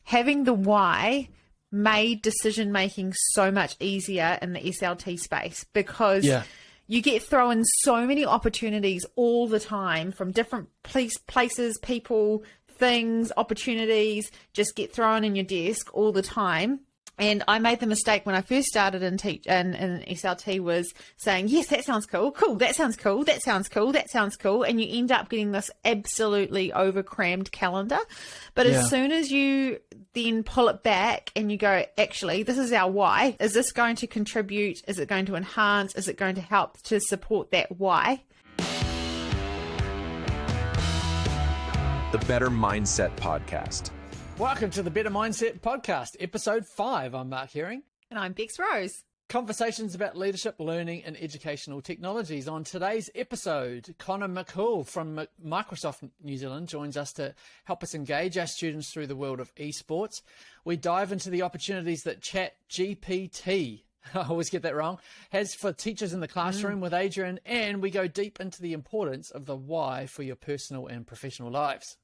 having the why made decision making so much easier in the SLT space, because you get thrown so many opportunities all the time from different places, people, things, opportunities just get thrown in your desk all the time. And I made the mistake when I first started in SLT was saying, yes, that sounds cool. Cool. That sounds cool. That sounds cool. That sounds cool. And you end up getting this absolutely over-crammed calendar. But as soon as you then pull it back and you go, actually, this is our why. Is this going to contribute? Is it going to enhance? Is it going to help to support that why? The Better Mindset Podcast. Welcome to the Better Mindset Podcast, episode 5. I'm Mark Herring. And I'm Bex Rose. Conversations about leadership, learning, and educational technologies. On today's episode, Conor McHoull from Microsoft New Zealand joins us to help us engage our students through the world of esports. We dive into the opportunities that ChatGPT, I always get that wrong, has for teachers in the classroom with Adrian, and we go deep into the importance of the why for your personal and professional lives.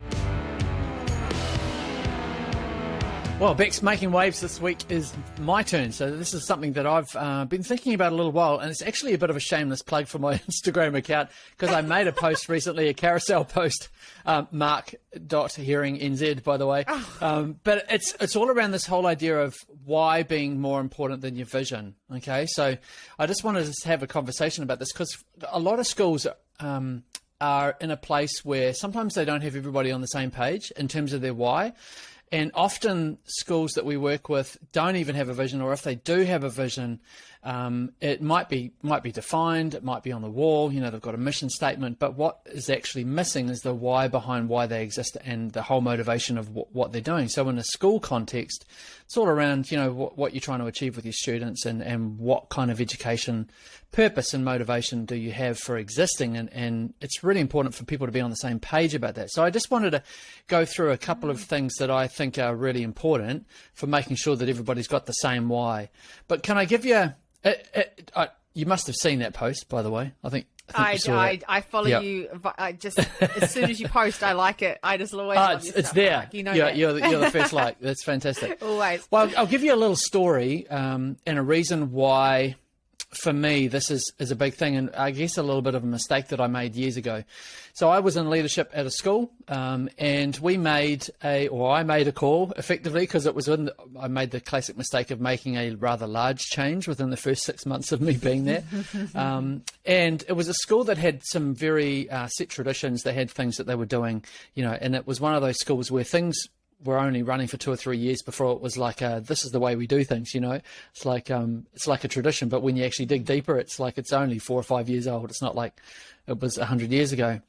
Well, Bex, making waves this week is my turn. So this is something that I've been thinking about a little while, and it's actually a bit of a shameless plug for my Instagram account, because I made a post recently, a carousel post, mark.herringnz, by the way. But it's all around this whole idea of why being more important than your vision. Okay, so I just wanted to have a conversation about this, because a lot of schools are in a place where sometimes they don't have everybody on the same page in terms of their why. And often schools that we work with don't even have a vision, or if they do have a vision, it might be defined, it might be on the wall, they've got a mission statement, but what is actually missing is the why behind why they exist and the whole motivation of what they're doing. So in a school context, it's all around, what you're trying to achieve with your students and what kind of education purpose and motivation do you have for existing, and it's really important for people to be on the same page about that. So I just wanted to go through a couple of things that I think are really important for making sure that everybody's got the same why. But can I give you you must have seen that post, by the way. I follow you. I just as soon as you post, I like it. I just always love your it's stuff. there. Like, you're the first like. That's fantastic. Always. Well, I'll give you a little story and a reason why. For me, this is a big thing, and I guess a little bit of a mistake that I made years ago. So I was in leadership at a school, and I made a call effectively, because I made the classic mistake of making a rather large change within the first 6 months of me being there. And it was a school that had some very set traditions. They had things that they were doing, and it was one of those schools where things were only running for 2 or 3 years before it was like, this is the way we do things, It's like a tradition, but when you actually dig deeper, it's like it's only 4 or 5 years old. It's not like it was 100 years ago.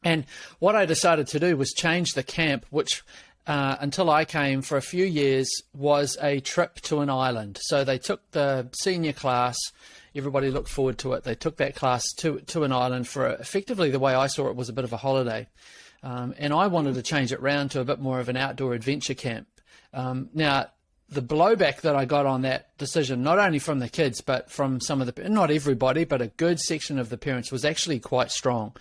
And what I decided to do was change the camp, which until I came for a few years was a trip to an island. So they took the senior class, everybody looked forward to it. They took that class to an island for effectively, the way I saw it, was a bit of a holiday. And I wanted to change it round to a bit more of an outdoor adventure camp. Now, the blowback that I got on that decision, not only from the kids, but from some of not everybody, but a good section of the parents, was actually quite strong.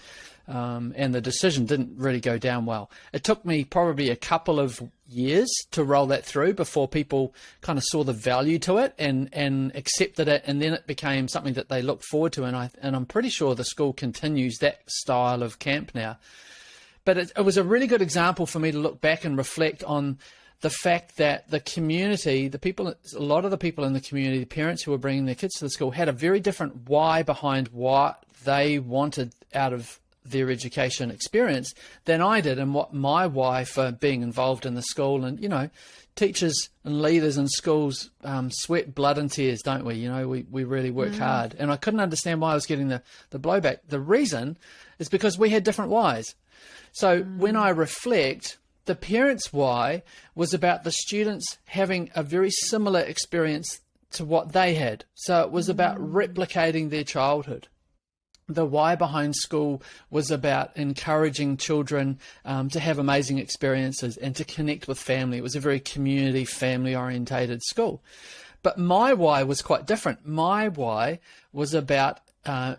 And the decision didn't really go down well. It took me probably a couple of years to roll that through before people kind of saw the value to it and accepted it, and then it became something that they looked forward to. And I'm pretty sure the school continues that style of camp now. But it was a really good example for me to look back and reflect on the fact that the community, a lot of the people in the community, the parents who were bringing their kids to the school, had a very different why behind what they wanted out of their education experience than I did, and what my why for being involved in the school. And, teachers and leaders in schools sweat blood and tears, don't we? We really work hard. And I couldn't understand why I was getting the blowback. The reason is because we had different whys. So when I reflect, the parents' why was about the students having a very similar experience to what they had. So it was about replicating their childhood. The why behind school was about encouraging children to have amazing experiences and to connect with family. It was a very community, family-orientated school. But my why was quite different. My why was about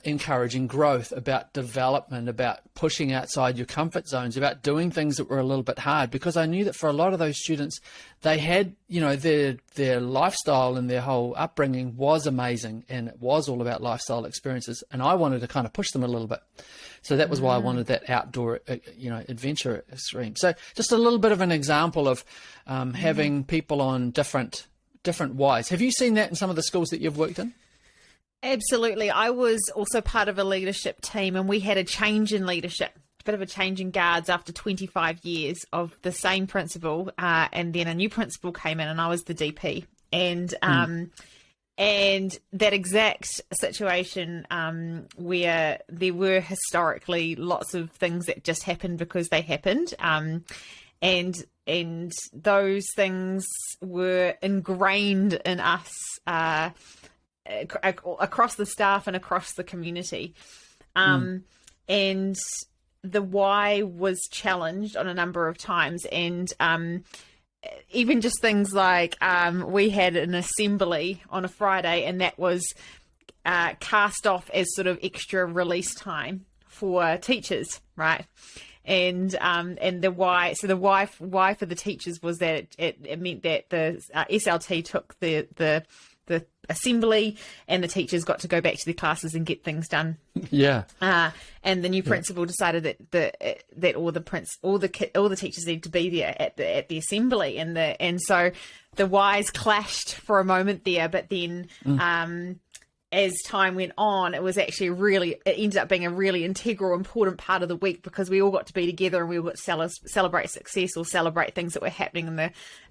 encouraging growth, about development, about pushing outside your comfort zones, about doing things that were a little bit hard, because I knew that for a lot of those students, they had, their lifestyle and their whole upbringing was amazing, and it was all about lifestyle experiences, and I wanted to kind of push them a little bit. So that was why I wanted that outdoor, adventure extreme. So just a little bit of an example of having people on different whys. Have you seen that in some of the schools that you've worked in? Absolutely. I was also part of a leadership team, and we had a change in leadership, a bit of a change in guards after 25 years of the same principal, and then a new principal came in, and I was the DP. And that exact situation where there were historically lots of things that just happened because they happened, and those things were ingrained in us across the staff and across the community. And the why was challenged on a number of times. And even just things like we had an assembly on a Friday, and that was cast off as sort of extra release time for teachers, right? And the why for the teachers was that it meant that the SLT took the assembly, and the teachers got to go back to their classes and get things done. Yeah. And the new principal decided that all the teachers need to be there at the assembly, and so the whys clashed for a moment there. But then, as time went on, it ended up being a really integral, important part of the week, because we all got to be together and we all got to celebrate success or celebrate things that were happening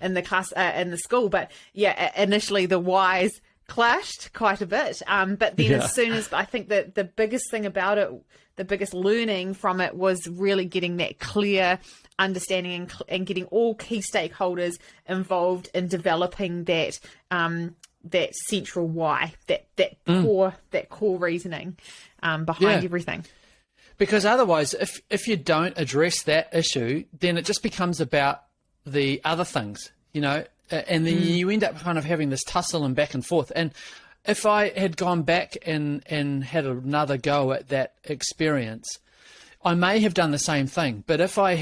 in the class, in the school. But yeah, initially the whys clashed quite a bit. But then as soon as, I think that the biggest thing about it, the biggest learning from it, was really getting that clear understanding and getting all key stakeholders involved in developing that central why, that core reasoning behind everything. Because otherwise, if you don't address that issue, then it just becomes about the other things, and then you end up kind of having this tussle and back and forth. And if I had gone back and had another go at that experience, I may have done the same thing. But if I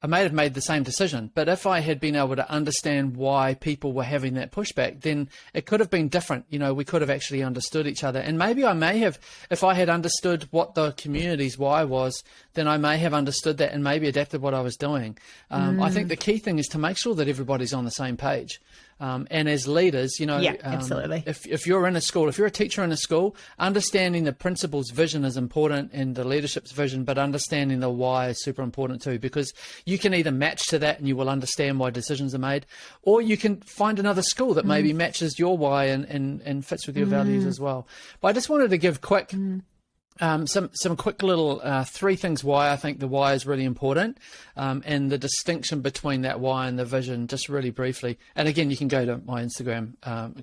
may have made the same decision, but if I had been able to understand why people were having that pushback, then it could have been different. We could have actually understood each other. And maybe I may have, if I had understood what the community's why was, then I may have understood that and maybe adapted what I was doing. I think the key thing is to make sure that everybody's on the same page. And as leaders, absolutely. If you're in a school, if you're a teacher in a school, understanding the principal's vision is important, and the leadership's vision, but understanding the why is super important too, because you can either match to that and you will understand why decisions are made, or you can find another school that maybe matches your why and fits with your values as well. But I just wanted to give quick some quick little three things why I think the why is really important, and the distinction between that why and the vision, just really briefly. And again, you can go to my Instagram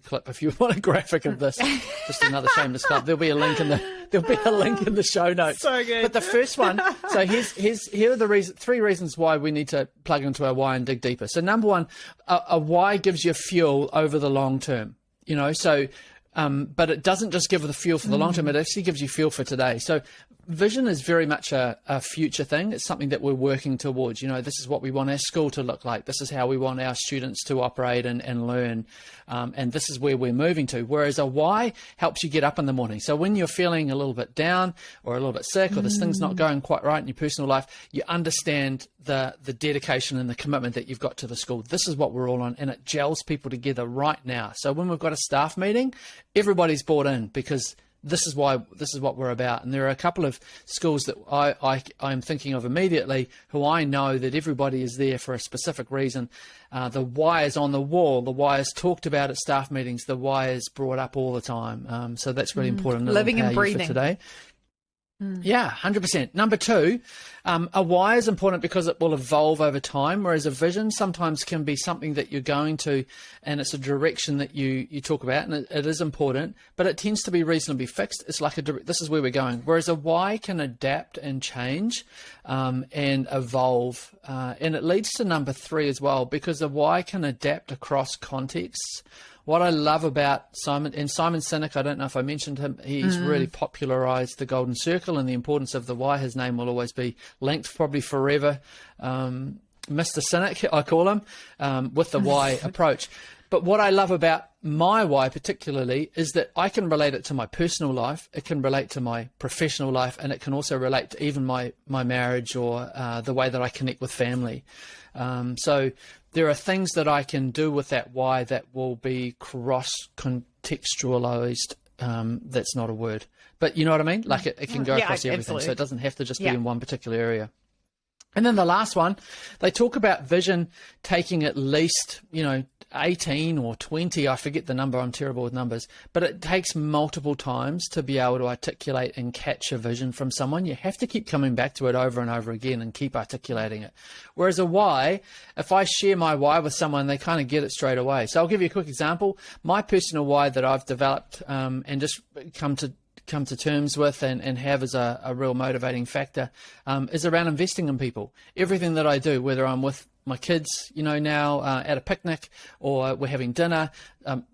clip if you want a graphic of this. Just another shameless plug. There'll be a link in the show notes. So good. But the first one. So here are the three reasons why we need to plug into our why and dig deeper. So number one, a why gives you fuel over the long term. But it doesn't just give the fuel for the long term, it actually gives you fuel for today. So vision is very much a future thing. It's something that we're working towards. This is what we want our school to look like. This is how we want our students to operate and learn. And this is where we're moving to. Whereas a why helps you get up in the morning. So when you're feeling a little bit down or a little bit sick, or this thing's not going quite right in your personal life, you understand the dedication and the commitment that you've got to the school. This is what we're all on, and it gels people together right now. So when we've got a staff meeting, everybody's bought in, because this is what we're about. And there are a couple of schools that I'm thinking of immediately who I know that everybody is there for a specific reason. The why is on the wall. The why is talked about at staff meetings. The why is brought up all the time. So that's really important. Living and breathing today. Yeah, 100%. Number two, a why is important because it will evolve over time, whereas a vision sometimes can be something that you're going to, and it's a direction that you talk about, and it is important, but it tends to be reasonably fixed. It's like this is where we're going. Whereas a why can adapt and change and evolve. And it leads to number three as well, because a why can adapt across contexts what I love about Simon Sinek, I don't know if I mentioned him, he's really popularized the golden circle and the importance of the why. His name will always be linked probably forever. Mr. Cynic, I call him, with the why approach. But what I love about my why particularly is that I can relate it to my personal life, it can relate to my professional life, and it can also relate to even my marriage or the way that I connect with family. So there are things that I can do with that why that will be cross-contextualized. That's not a word, but you know what I mean? Like it can go across everything. Absolutely. So it doesn't have to just be in one particular area. And then the last one, they talk about vision taking at least, 18 or 20, I forget the number, I'm terrible with numbers, but it takes multiple times to be able to articulate and catch a vision from someone. You have to keep coming back to it over and over again and keep articulating it. Whereas a why, if I share my why with someone, they kind of get it straight away. So I'll give you a quick example. My personal why that I've developed and just come to terms with and have as a real motivating factor is around investing in people. Everything that I do, whether I'm with my kids, now at a picnic or we're having dinner,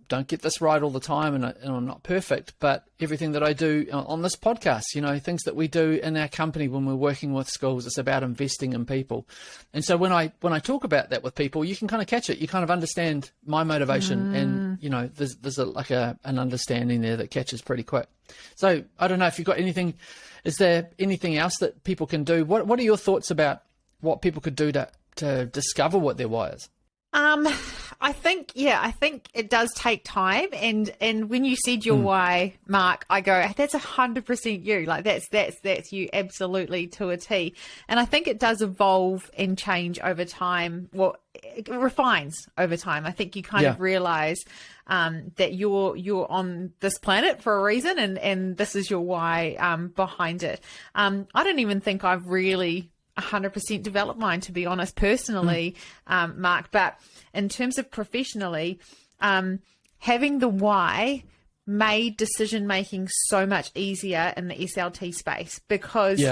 don't get this right all the time and I'm not perfect, but everything that I do on this podcast, things that we do in our company when we're working with schools, it's about investing in people. And so when I talk about that with people, you can kind of catch it. You kind of understand my motivation and, there's an understanding there that catches pretty quick. So I don't know if you've got anything, is there anything else that people can do? What are your thoughts about what people could do to discover what their why is? I think it does take time. And when you said your why, Mark, I go, that's 100% you. Like that's you absolutely to a T. And I think it does evolve and change over time. Well, it refines over time. I think you kind of realize that you're on this planet for a reason, and this is your why behind it. I don't even think I've really 100% developed mine, to be honest, personally, Mark. But in terms of professionally, having the why made decision making so much easier in the SLT space because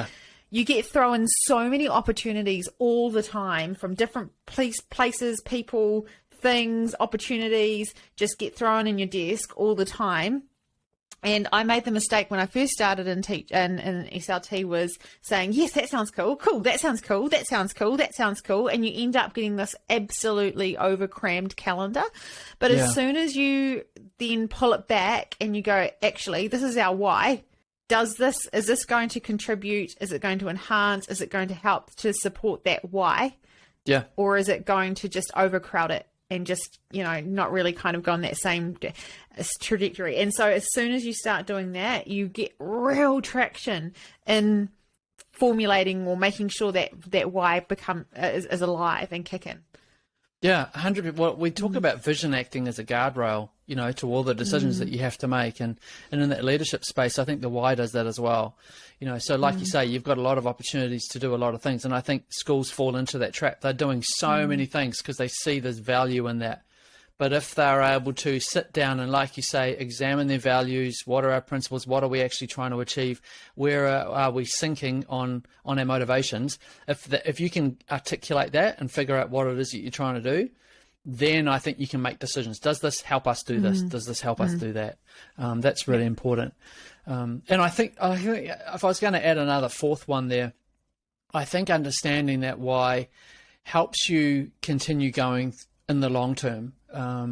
you get thrown so many opportunities all the time from different places, people, things, opportunities just get thrown in your desk all the time. And I made the mistake when I first started in SLT was saying, yes, that sounds cool. Cool. That sounds cool. That sounds cool. That sounds cool. And you end up getting this absolutely over-crammed calendar. But as soon as you then pull it back and you go, actually, this is our why. Is this going to contribute? Is it going to enhance? Is it going to help to support that why? Yeah. Or is it going to just overcrowd it? And just, not really kind of go on that same trajectory. And so as soon as you start doing that, you get real traction in formulating or making sure that why is alive and kicking. Yeah, 100%. Well, we talk about vision acting as a guardrail, to all the decisions that you have to make. And in that leadership space, I think the why does that as well. So like you say, you've got a lot of opportunities to do a lot of things. And I think schools fall into that trap. They're doing so many things because they see there's value in that. But if they're able to sit down and, like you say, examine their values, what are our principles, what are we actually trying to achieve, where are we sinking on our motivations, if you can articulate that and figure out what it is that you're trying to do, then I think you can make decisions. Does this help us do this? Does this help us do that? That's really important. And I think if I was going to add another fourth one there, I think understanding that why helps you continue going in the long term.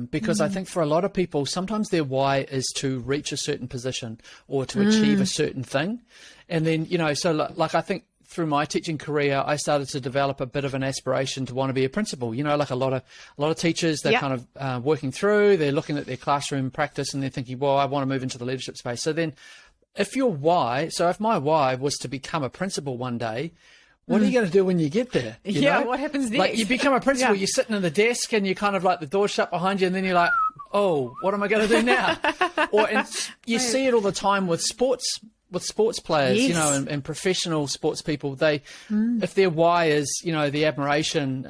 Because I think for a lot of people, sometimes their why is to reach a certain position or to achieve a certain thing. And then, so like I think through my teaching career, I started to develop a bit of an aspiration to want to be a principal. Like a lot of teachers, they're kind of working through, they're looking at their classroom practice and they're thinking, well, I want to move into the leadership space. So then if my why was to become a principal one day, what are you going to do when you get there? You know? What happens next? Like you become a principal, you're sitting in the desk and you kind of like the door shut behind you and then you're like, oh, what am I going to do now? And you see it all the time with sports players, and professional sports people. They, if their why is, the admiration,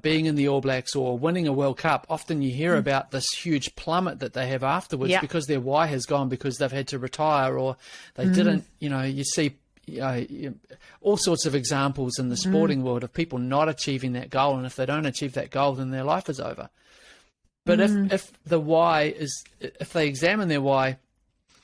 being in the All Blacks or winning a World Cup, often you hear about this huge plummet that they have afterwards because their why has gone because they've had to retire or they didn't, you see all sorts of examples in the sporting world of people not achieving that goal. And if they don't achieve that goal, then their life is over. But if the why is, if they examine their why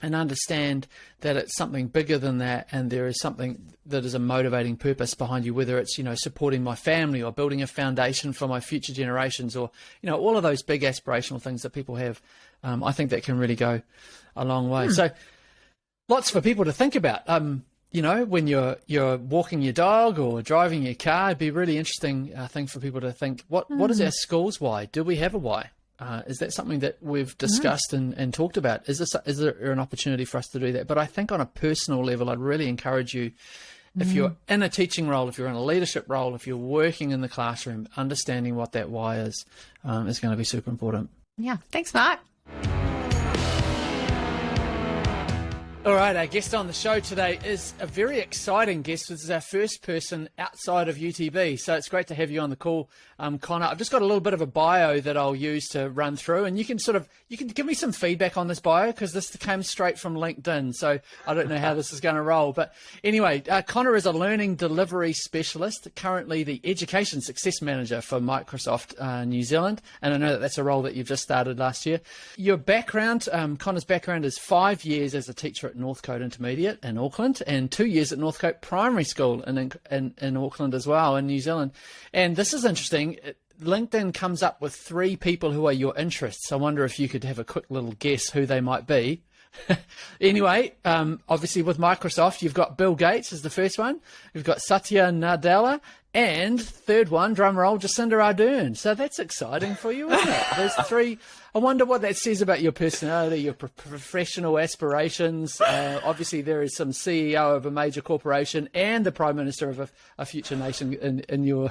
and understand that it's something bigger than that, and there is something that is a motivating purpose behind you, whether it's, supporting my family or building a foundation for my future generations, or, all of those big aspirational things that people have, I think that can really go a long way. So lots for people to think about. When you're walking your dog or driving your car, it'd be a really interesting thing for people to think, what is our school's why? Do we have a why? Is that something that we've discussed and talked about? Is there an opportunity for us to do that? But I think on a personal level, I'd really encourage you, if you're in a teaching role, if you're in a leadership role, if you're working in the classroom, understanding what that why is going to be super important. Yeah. Thanks, Mark. All right, our guest on the show today is a very exciting guest. This is our first person outside of UTB, so it's great to have you on the call, Conor. I've just got a little bit of a bio that I'll use to run through, and you can give me some feedback on this bio, because this came straight from LinkedIn, so I don't know how this is going to roll. But anyway, Conor is a learning delivery specialist, currently the education success manager for Microsoft New Zealand, and I know that's a role that you've just started last year. Your background, Conor's background is 5 years as a teacher at Northcote Intermediate in Auckland, and 2 years at Northcote Primary School in Auckland as well, in New Zealand. And this is interesting. LinkedIn comes up with 3 people who are your interests. I wonder if you could have a quick little guess who they might be. Anyway, obviously with Microsoft, you've got Bill Gates as the first one. You've got Satya Nadella, and third one, drum roll, Jacinda Ardern. So that's exciting for you, isn't it? There's 3. I wonder what that says about your personality, your professional aspirations. Obviously, there is some CEO of a major corporation and the Prime Minister of a future nation in your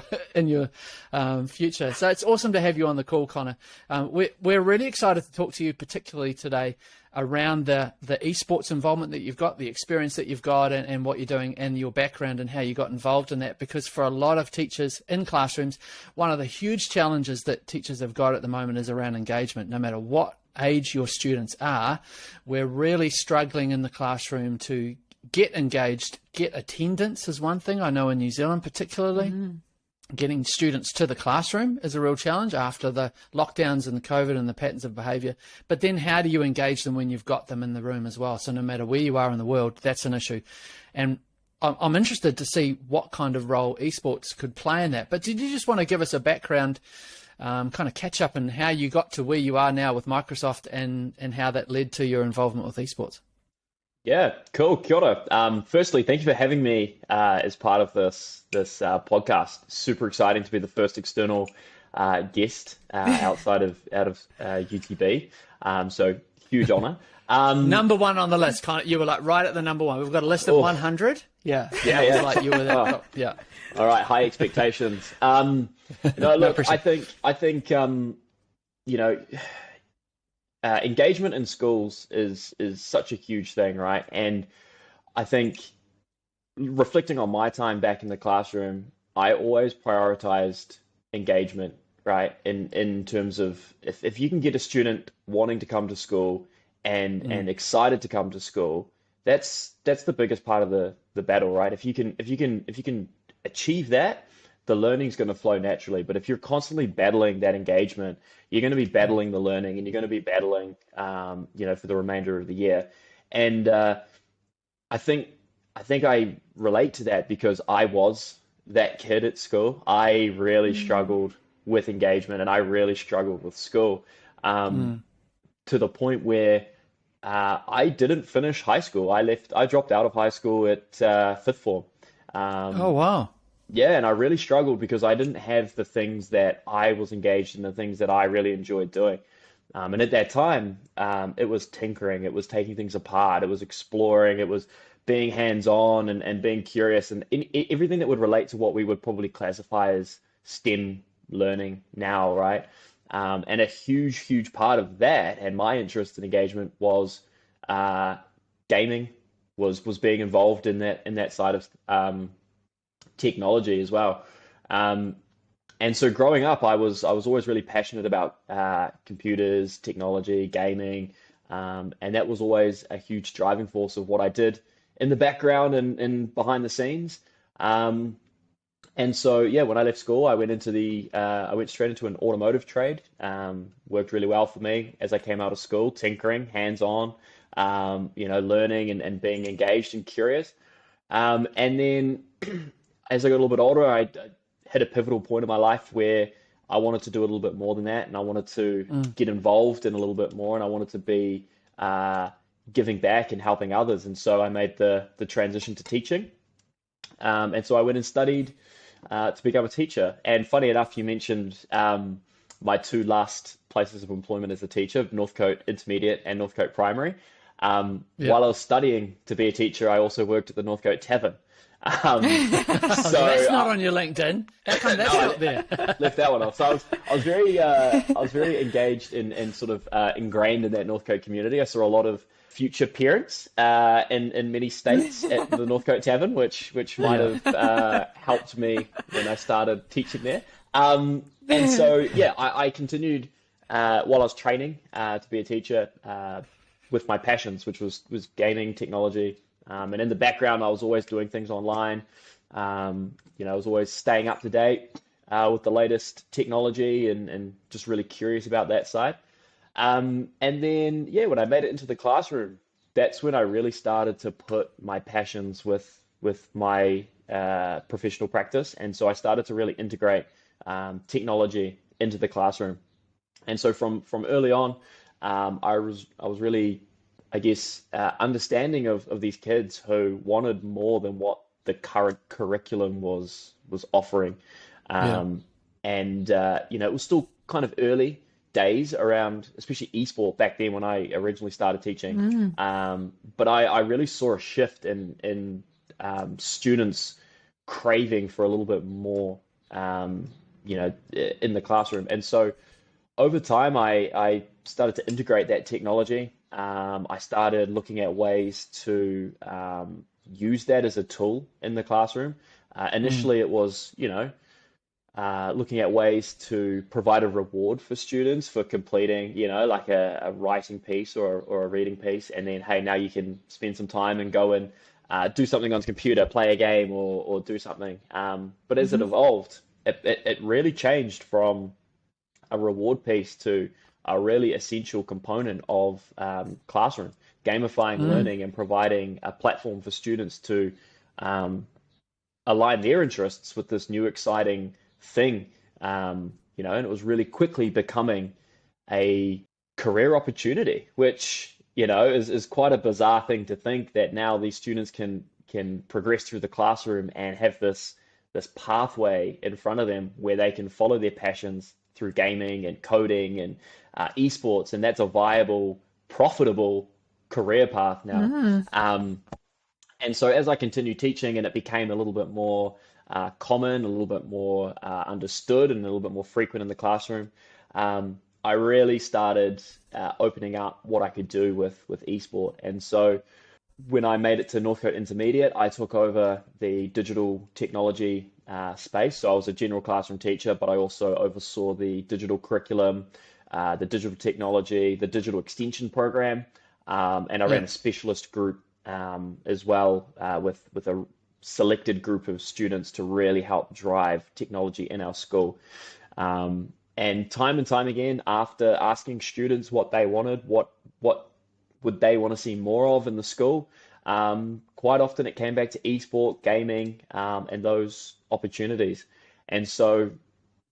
future. So it's awesome to have you on the call, Conor. We're really excited to talk to you, particularly today, around the esports involvement that you've got, the experience that you've got, and what you're doing, and your background and how you got involved in that. Because for a lot of teachers in classrooms, one of the huge challenges that teachers have got at the moment is around engagement. No matter what age your students are, we're really struggling in the classroom to get engaged. Get attendance is one thing, I know in New Zealand particularly. Getting students to the classroom is a real challenge after the lockdowns and the COVID and the patterns of behaviour. But then how do you engage them when you've got them in the room as well? So no matter where you are in the world, that's an issue. And I'm interested to see what kind of role esports could play in that. But did you just want to give us a background, kind of catch up, and how you got to where you are now with Microsoft, and how that led to your involvement with esports? Yeah, cool. Kia ora. Firstly, thank you for having me as part of this podcast. Super exciting to be the first external guest out of UTB. So huge honor. Number one on the list. You were like right at the number one. We've got a list of 100. Yeah. Yeah. Like you were there. Oh. Yeah. All right. High expectations. No, look, I think engagement in schools is such a huge thing, right? And I think, reflecting on my time back in the classroom, I always prioritized engagement, right? In terms of if you can get a student wanting to come to school and excited to come to school, that's the biggest part of the battle, right? If you can achieve that, the learning is going to flow naturally. But if you're constantly battling that engagement, you're going to be battling the learning, and you're going to be battling, for the remainder of the year. And I think I relate to that because I was that kid at school. I really struggled with engagement, and I really struggled with school, to the point where I didn't finish high school. I dropped out of high school at 5th form. Oh, wow. Yeah, and I really struggled because I didn't have the things that I was engaged in, the things that I really enjoyed doing. And at that time, it was tinkering, it was taking things apart, it was exploring, it was being hands-on and being curious, and everything that would relate to what we would probably classify as STEM learning now, right? And a huge, huge part of that and my interest in engagement was gaming, was being involved in that side of technology as well. And so growing up, I was always really passionate about computers, technology, gaming, and that was always a huge driving force of what I did in the background and behind the scenes. And so, yeah, when I left school, I went straight into an automotive trade. Worked really well for me as I came out of school, tinkering, hands-on, learning and being engaged and curious. And then as I got a little bit older, I hit a pivotal point in my life where I wanted to do a little bit more than that, and I wanted to get involved in a little bit more, and I wanted to be giving back and helping others. And so I made the transition to teaching. And so I went and studied to become a teacher. And funny enough, you mentioned my two last places of employment as a teacher, Northcote Intermediate and Northcote Primary. While I was studying to be a teacher, I also worked at the Northcote Tavern. So that's not on your LinkedIn. How come that's not there? Left that one off. So I was very engaged and sort of ingrained in that Northcote community. I saw a lot of future parents in many states at the Northcote Tavern, which might have helped me when I started teaching there. And so yeah, I continued while I was training to be a teacher with my passions, which was gaming, technology. And in the background, I was always doing things online. I was always staying up to date with the latest technology and just really curious about that side. And then, yeah, when I made it into the classroom, that's when I really started to put my passions with my professional practice. And so I started to really integrate technology into the classroom. And so from early on, I was really, I guess, understanding of these kids who wanted more than what the current curriculum was offering. And it was still kind of early days around, especially esport back then when I originally started teaching. But I really saw a shift in students craving for a little bit more, in the classroom. And so over time, I started to integrate that technology. I started looking at ways to use that as a tool in the classroom. Initially, it was, looking at ways to provide a reward for students for completing, like a writing piece or a reading piece. And then, hey, now you can spend some time and go and do something on the computer, play a game or do something. But as it evolved, it really changed from a reward piece to a really essential component of classroom, gamifying learning and providing a platform for students to align their interests with this new exciting thing. And it was really quickly becoming a career opportunity, which, is quite a bizarre thing to think that now these students can progress through the classroom and have this pathway in front of them where they can follow their passions through gaming and coding and esports, and that's a viable, profitable career path now. And so as I continued teaching and it became a little bit more common, a little bit more understood and a little bit more frequent in the classroom, I really started opening up what I could do with esport. And so when I made it to Northcote Intermediate, I took over the digital technology space. So I was a general classroom teacher, but I also oversaw the digital curriculum, the digital technology, the digital extension program, and I ran a specialist group as well with a selected group of students to really help drive technology in our school. And time again, after asking students what they wanted, what would they want to see more of in the school, quite often it came back to esport, gaming, and those opportunities. And so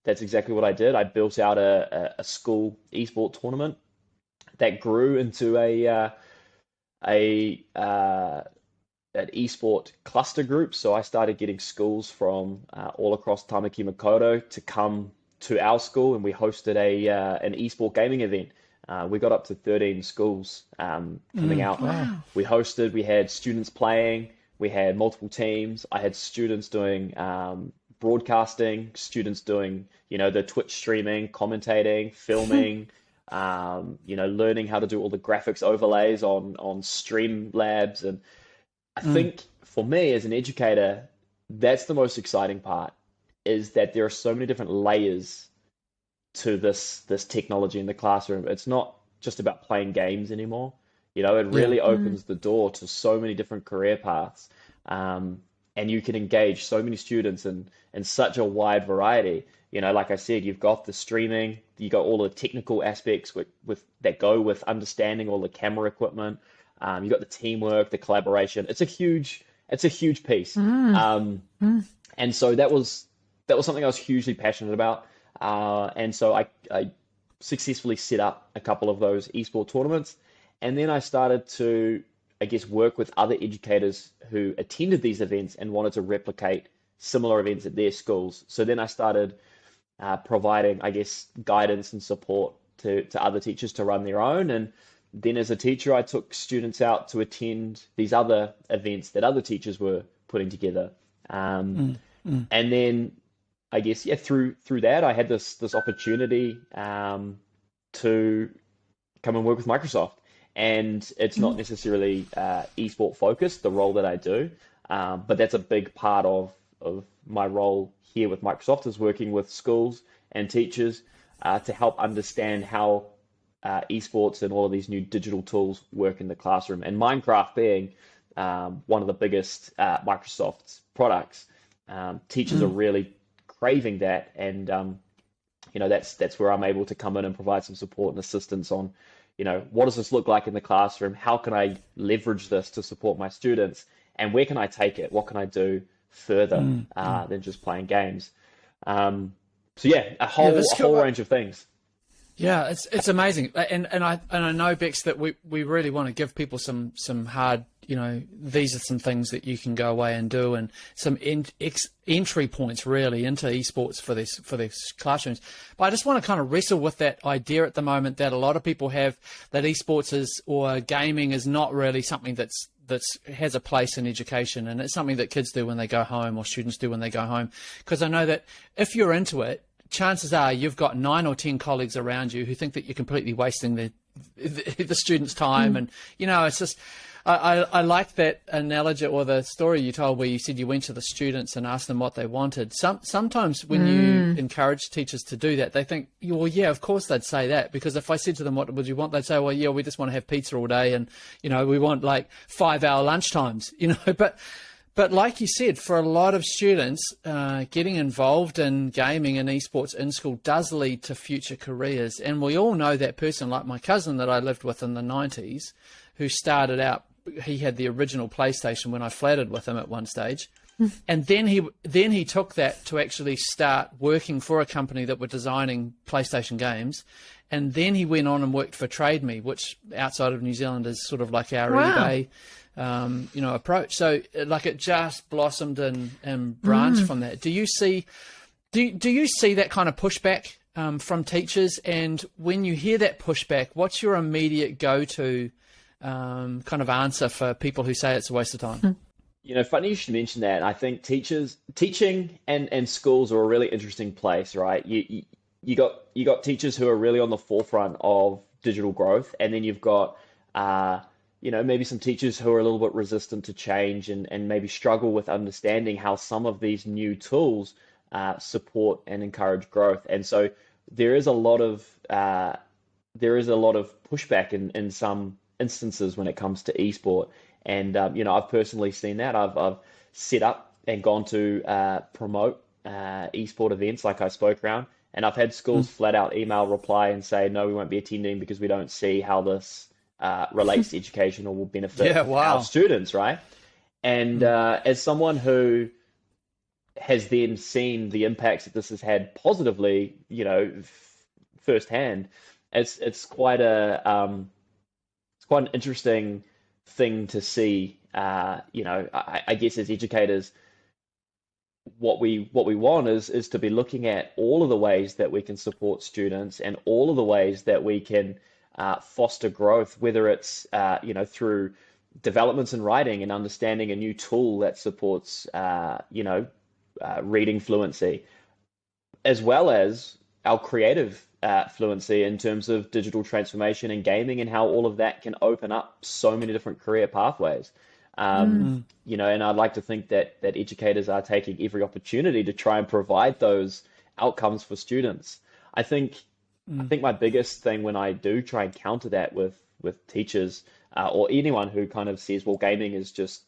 that's exactly what I did. I built out a school esport tournament that grew into an esport cluster group. So I started getting schools from all across Tamaki Makaurau to come to our school, and we hosted an esport gaming event. We got up to 13 schools coming out. Wow. We had students playing, we had multiple teams. I had students doing broadcasting, students doing, the Twitch streaming, commentating, filming, learning how to do all the graphics overlays on Streamlabs. And I think for me as an educator, that's the most exciting part, is that there are so many different layers to this technology in the classroom. It's not just about playing games anymore. It really opens the door to so many different career paths. and you can engage so many students in such a wide variety. Like I said, you've got the streaming, you got all the technical aspects with that go with understanding all the camera equipment. You got the teamwork, the collaboration. It's a huge piece. And so that was something I was hugely passionate about. And so I successfully set up a couple of those esports tournaments, and then I started to, I guess, work with other educators who attended these events and wanted to replicate similar events at their schools. So then I started providing, I guess, guidance and support to other teachers to run their own. And then as a teacher, I took students out to attend these other events that other teachers were putting together. And then I guess, through that, I had this opportunity to come and work with Microsoft. And it's not necessarily esport focused, the role that I do, but that's a big part of my role here with Microsoft, is working with schools and teachers to help understand how esports and all of these new digital tools work in the classroom. And Minecraft being one of the biggest Microsoft's products, teachers are really craving that, and that's where I'm able to come in and provide some support and assistance on, what does this look like in the classroom? How can I leverage this to support my students? And where can I take it? What can I do further than just playing games? So a whole range of things. Yeah, it's amazing, and I know, Bex, that we really want to give people some hard, these are some things that you can go away and do, and some entry points really into esports for this classrooms. But I just want to kind of wrestle with that idea at the moment that a lot of people have, that esports or gaming is not really something that has a place in education, and it's something that kids do when they go home, or students do when they go home. Because I know that if you're into it, chances are you've got 9 or 10 colleagues around you who think that you're completely wasting the students' time. And, it's just, I like that analogy, or the story you told where you said you went to the students and asked them what they wanted. Sometimes when you encourage teachers to do that, they think, well, yeah, of course they'd say that, because if I said to them, what would you want? They'd say, well, yeah, we just want to have pizza all day, and, we want like 5-hour lunchtimes, But like you said, for a lot of students, getting involved in gaming and esports in school does lead to future careers. And we all know that person, like my cousin that I lived with in the 90s, who started out, he had the original PlayStation when I flattered with him at one stage. And then he took that to actually start working for a company that were designing PlayStation games. And then he went on and worked for Trade Me, which outside of New Zealand is sort of like our eBay approach. So like it just blossomed and branched from that. Do you see that kind of pushback from teachers? And when you hear that pushback, what's your immediate go-to kind of answer for people who say it's a waste of time? Funny you should mention that. I think teaching and schools are a really interesting place, right? You got teachers who are really on the forefront of digital growth, and then you've got maybe some teachers who are a little bit resistant to change and maybe struggle with understanding how some of these new tools support and encourage growth. And so there is a lot of pushback in some instances when it comes to esport. And I've personally seen that. I've set up and gone to promote esport events like I spoke around, and I've had schools flat out email reply and say, no, we won't be attending because we don't see how this relates to education or will benefit our students, right? And as someone who has then seen the impacts that this has had positively, firsthand, it's quite an interesting thing to see. I guess as educators, what we want is to be looking at all of the ways that we can support students and all of the ways that we can foster growth, whether it's through developments in writing and understanding a new tool that supports reading fluency, as well as our creative fluency in terms of digital transformation and gaming, and how all of that can open up so many different career pathways. And I'd like to think that educators are taking every opportunity to try and provide those outcomes for students. I think my biggest thing when I do try and counter that with teachers or anyone who kind of says, well, gaming is just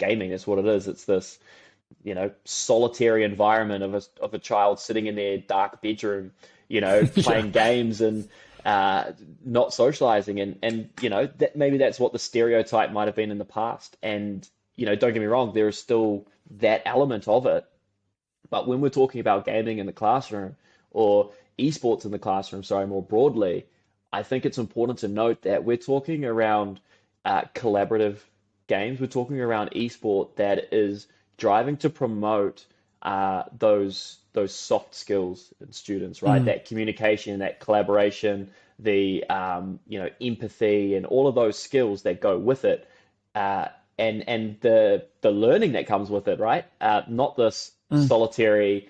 gaming. That's what it is. It's this, solitary environment of a child sitting in their dark bedroom, playing games and not socializing. And that maybe that's what the stereotype might have been in the past. And, don't get me wrong, there is still that element of it. But when we're talking about gaming in the classroom or esports in the classroom, sorry, more broadly, I think it's important to note that we're talking around collaborative games. We're talking around esport that is driving to promote those soft skills in students, right? That communication, that collaboration, the empathy, and all of those skills that go with it, and the learning that comes with it, right? Not this solitary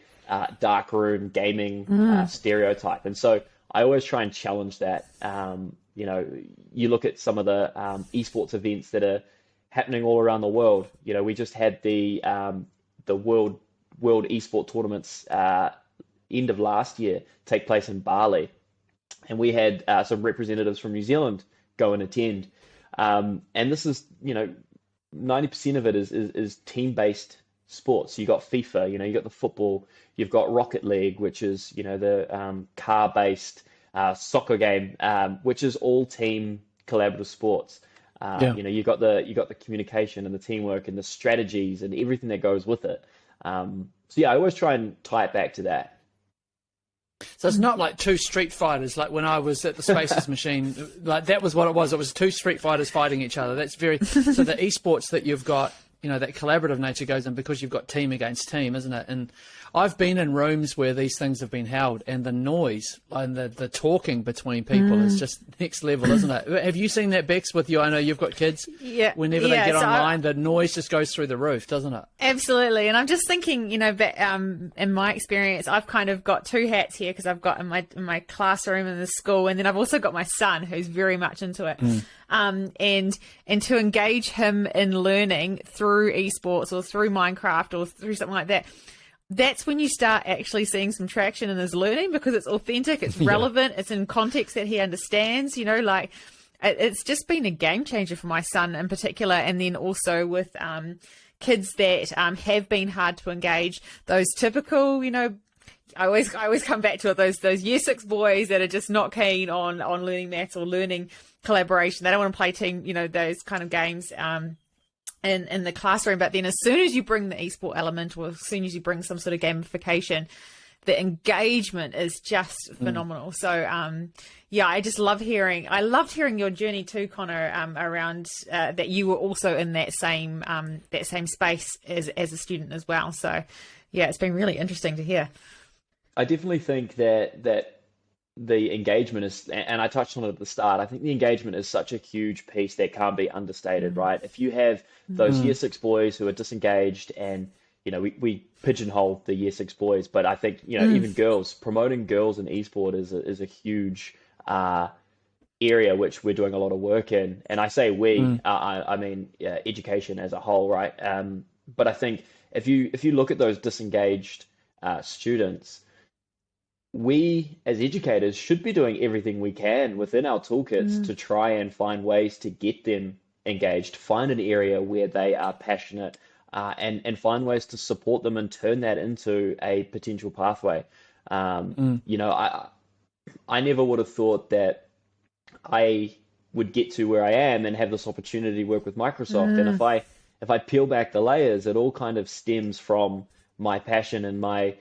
dark room gaming stereotype. And so I always try and challenge that. You look at some of the esports events that are happening all around the world. We just had the world esport tournaments end of last year take place in Bali, and we had some representatives from New Zealand go and attend. And this is 90% of it is team-based sports. So you got FIFA, you got the football, you've got Rocket League, which is the car-based soccer game, which is all team collaborative sports. You got the communication and the teamwork and the strategies and everything that goes with it. I always try and tie it back to that. So it's not like two Street Fighters, like when I was at the Spaces Machine, like that was what it was. It was two Street Fighters fighting each other. That's very, so the esports that you've got, that collaborative nature goes in because you've got team against team, isn't it? And I've been in rooms where these things have been held, and the noise and the talking between people is just next level, isn't it? Have you seen that, Bex, with you? I know you've got kids. Yeah. Whenever they get online, the noise just goes through the roof, doesn't it? Absolutely. And I'm just thinking, in my experience, I've kind of got two hats here because I've got in my classroom in the school, and then I've also got my son who's very much into it. And to engage him in learning through esports or through Minecraft or through something like that, that's when you start actually seeing some traction in his learning, because it's authentic, it's relevant, it's in context that he understands, it's just been a game changer for my son in particular. And then also with kids that have been hard to engage, those typical, I always come back to it, those year 6 boys that are just not keen on learning maths or learning collaboration. They don't want to play team, those kind of games in the classroom. But then as soon as you bring the esport element, or as soon as you bring some sort of gamification, the engagement is just phenomenal. So I just loved hearing your journey too, Conor, around that you were also in that same space as a student as well. So yeah, it's been really interesting to hear. I definitely think that the engagement is, and I touched on it at the start, I think the engagement is such a huge piece that can't be understated, right? If you have those year 6 boys who are disengaged, and we pigeonhole the year 6 boys, but I think even girls, promoting girls in esport is a huge area which we're doing a lot of work in. And I say we, I mean education as a whole, right? But I think if you look at those disengaged students, we as educators should be doing everything we can within our toolkits to try and find ways to get them engaged, find an area where they are passionate, and find ways to support them and turn that into a potential pathway. I never would have thought that I would get to where I am and have this opportunity to work with Microsoft. And if I peel back the layers, it all kind of stems from my passion and my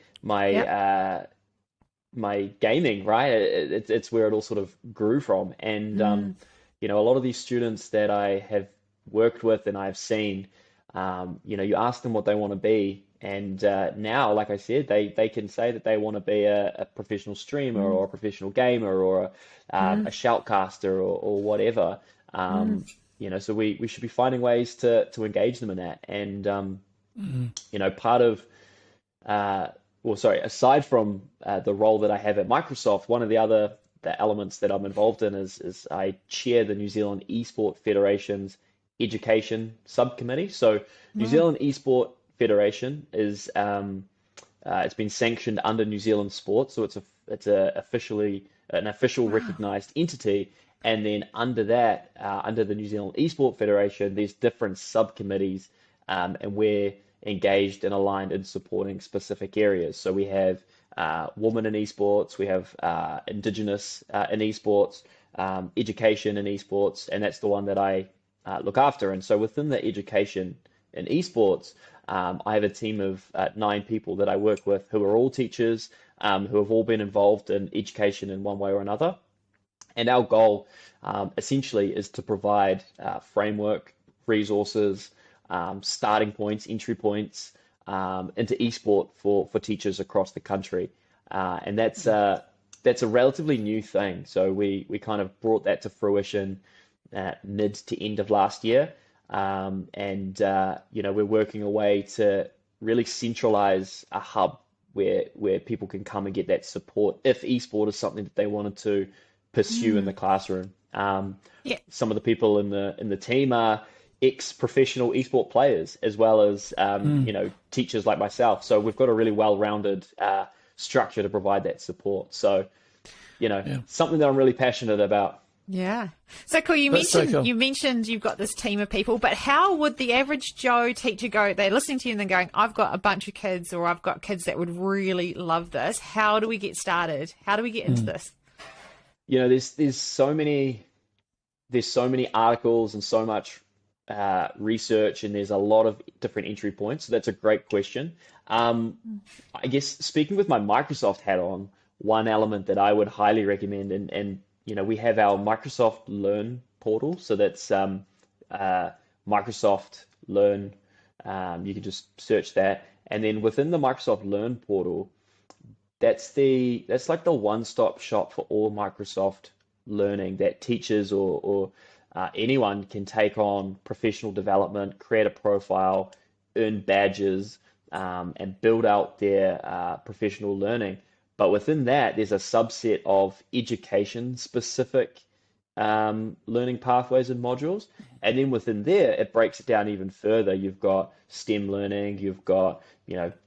gaming, right? It's where it all sort of grew from. And a lot of these students that I have worked with and I've seen, you ask them what they want to be, and now, like I said, they can say that they want to be a professional streamer or a professional gamer or a shoutcaster or whatever. So we should be finding ways to engage them in that. And part of aside from the role that I have at Microsoft, one of the elements that I'm involved in is I chair the New Zealand Esport Federation's education subcommittee. So New Zealand Esport Federation is it's been sanctioned under New Zealand Sport, so it's an official recognised entity. And then under that, under the New Zealand Esport Federation, there's different subcommittees and we're engaged and aligned in supporting specific areas. So we have women in esports, we have Indigenous in esports, education in esports, and that's the one that I look after. And so within the education in esports, I have a team of 9 people that I work with who are all teachers, who have all been involved in education in one way or another. And our goal essentially is to provide framework, resources, starting points, entry points into esport for teachers across the country. And that's a relatively new thing. So we kind of brought that to fruition mid to end of last year. We're working a way to really centralize a hub where people can come and get that support if esport is something that they wanted to pursue in the classroom. Some of the people in the team are ex-professional esport players, as well as teachers like myself. So we've got a really well-rounded structure to provide that support. So something that I'm really passionate about. Yeah. So cool. You mentioned you've got this team of people, but how would the average Joe teacher go? They're listening to you and they're going, I've got a bunch of kids, or I've got kids that would really love this. How do we get started? How do we get into this? There's so many articles and so much research, and there's a lot of different entry points. So that's a great question. I guess speaking with my Microsoft hat on, one element that I would highly recommend, and we have our Microsoft Learn portal. So that's Microsoft Learn. You can just search that, and then within the Microsoft Learn portal, that's like the one-stop shop for all Microsoft learning that teachers or anyone can take on professional development, create a profile, earn badges, and build out their professional learning. But within that, there's a subset of education-specific learning pathways and modules. And then within there, it breaks it down even further. You've got STEM learning, you've got,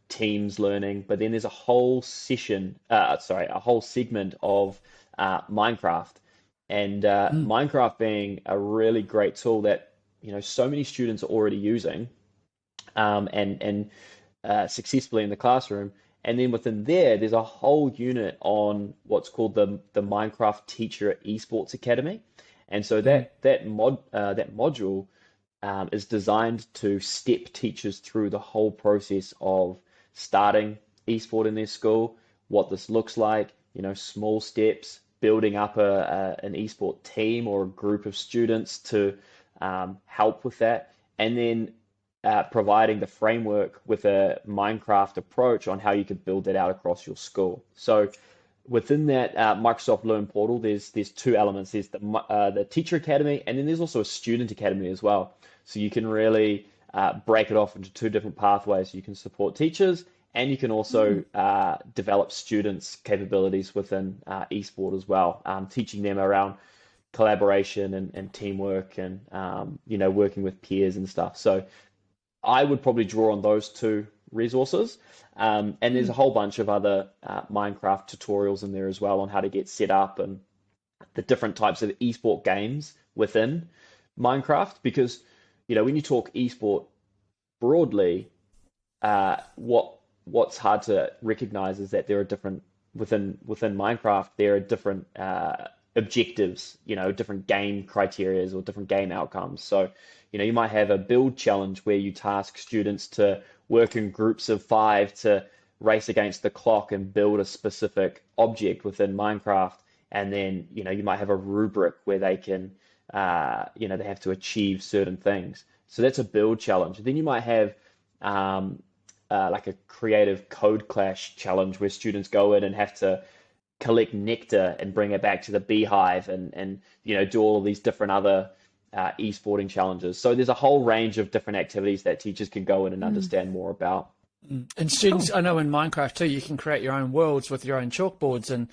teams learning, but then there's a whole segment of Minecraft. And Minecraft being a really great tool that, so many students are already using and successfully in the classroom. And then within there's a whole unit on what's called the Minecraft Teacher Esports Academy. And so that module is designed to step teachers through the whole process of starting esport in their school, what this looks like, small steps, building up an esport team or a group of students to help with that, and then providing the framework with a Minecraft approach on how you could build that out across your school. So within that Microsoft Learn portal, there's 2 elements. There's the Teacher Academy, and then there's also a Student Academy as well. So you can really break it off into 2 different pathways. You can support teachers, and you can also develop students' capabilities within esport as well, teaching them around collaboration and teamwork and working with peers and stuff. So I would probably draw on those 2 resources. And there's a whole bunch of other Minecraft tutorials in there as well on how to get set up and the different types of esport games within Minecraft. Because, when you talk esport broadly, what's hard to recognize is that there are different, within Minecraft, there are different objectives, different game criterias or different game outcomes. So, you might have a build challenge where you task students to work in groups of 5 to race against the clock and build a specific object within Minecraft. And then, you might have a rubric where they can, they have to achieve certain things. So that's a build challenge. Then you might have like a creative code clash challenge where students go in and have to collect nectar and bring it back to the beehive and do all of these different other esporting challenges. So there's a whole range of different activities that teachers can go in and understand more about. And students, I know in Minecraft too, you can create your own worlds with your own chalkboards and,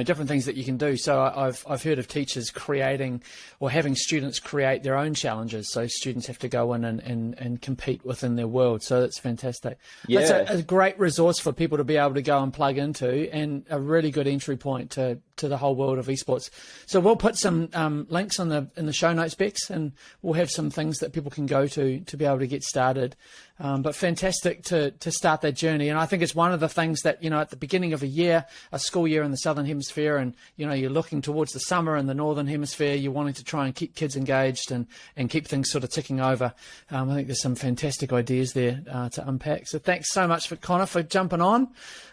different things that you can do. So I've heard of teachers creating or having students create their own challenges. So students have to go in and compete within their world. So that's fantastic. Yeah. That's a great resource for people to be able to go and plug into, and a really good entry point to the whole world of esports. So we'll put some links in the show notes, Bex, and we'll have some things that people can go to be able to get started. But fantastic to start that journey. And I think it's one of the things that, at the beginning of a school year in the Southern Hemisphere, and, you're looking towards the summer in the Northern Hemisphere, you're wanting to try and keep kids engaged and keep things sort of ticking over. I think there's some fantastic ideas there to unpack. So thanks so much for Conor for jumping on.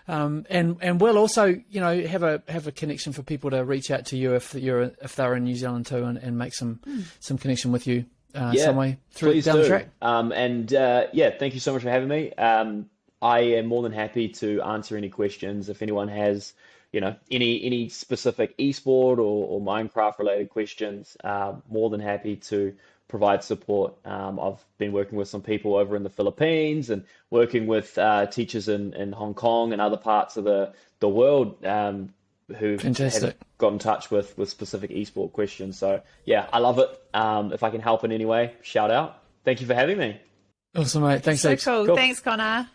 And we'll also, have a connection for people to reach out to you if they're in New Zealand too, and make some connection with you. Some way through down the track. Thank you so much for having me. I am more than happy to answer any questions. If anyone has, any specific esport or Minecraft related questions, more than happy to provide support. I've been working with some people over in the Philippines and working with teachers in Hong Kong and other parts of the world who have got in touch with specific esport questions. So yeah, I love it. If I can help in any way, shout out. Thank you for having me. Awesome, mate. Thanks, so cool. Thanks, Conor.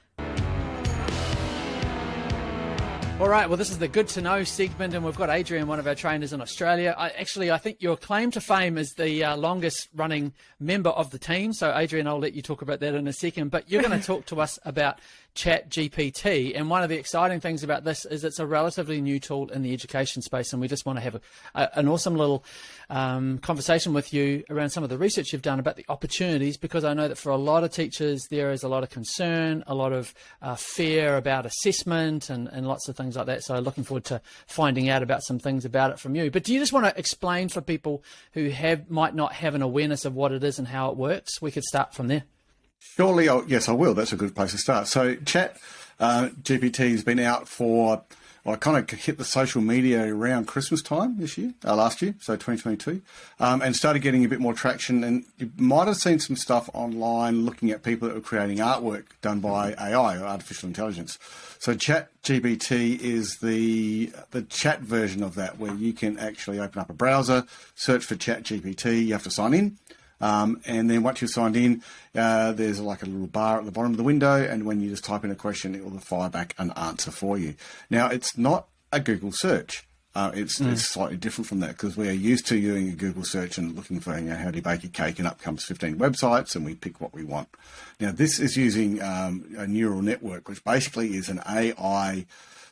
All right, well, this is the Good to Know segment, and we've got Adrian, one of our trainers in Australia. I think your claim to fame is the longest running member of the team. So, Adrian, I'll let you talk about that in a second. But you're going to talk to us about ChatGPT. And one of the exciting things about this is it's a relatively new tool in the education space. And we just want to have an awesome little conversation with you around some of the research you've done about the opportunities, because I know that for a lot of teachers, there is a lot of concern, a lot of fear about assessment and lots of things like that. So looking forward to finding out about some things about it from you. But do you just want to explain for people who might not have an awareness of what it is and how it works? We could start from there. Surely, yes, I will. That's a good place to start. So Chat GPT has been out for, I kind of hit the social media around Christmas time last year, so 2022, and started getting a bit more traction. And you might have seen some stuff online looking at people that were creating artwork done by AI, or artificial intelligence. So Chat GPT is the chat version of that, where you can actually open up a browser, search for Chat GPT. You have to sign in. And then once you've signed in, there's like a little bar at the bottom of the window, and when you just type in a question, it will fire back an answer for you. Now, it's not a Google search. It's slightly different from that, because we are used to doing a Google search and looking for, how do you bake a cake, and up comes 15 websites, and we pick what we want. Now, this is using a neural network, which basically is an AI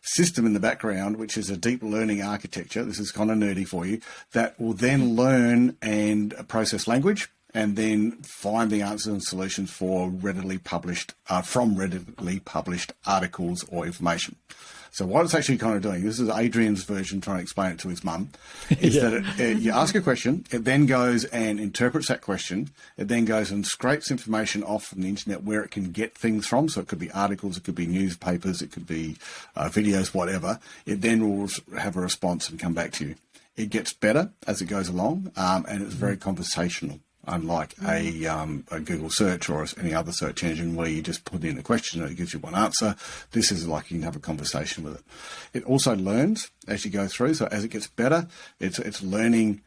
system in the background, which is a deep learning architecture. This is kind of nerdy for you, that will then learn and process language, and then find the answers and solutions for readily published articles or information. So what it's actually kind of doing, this is Adrian's version trying to explain it to his mum, is that you ask a question, it then goes and interprets that question, it then goes and scrapes information off from the internet where it can get things from. So it could be articles, it could be newspapers, it could be videos, whatever. It then will have a response and come back to you. It gets better as it goes along, and it's very conversational. Unlike a Google search or any other search engine where you just put in a question and it gives you one answer. This is like you can have a conversation with it. It also learns as you go through. So as it gets better, it's learning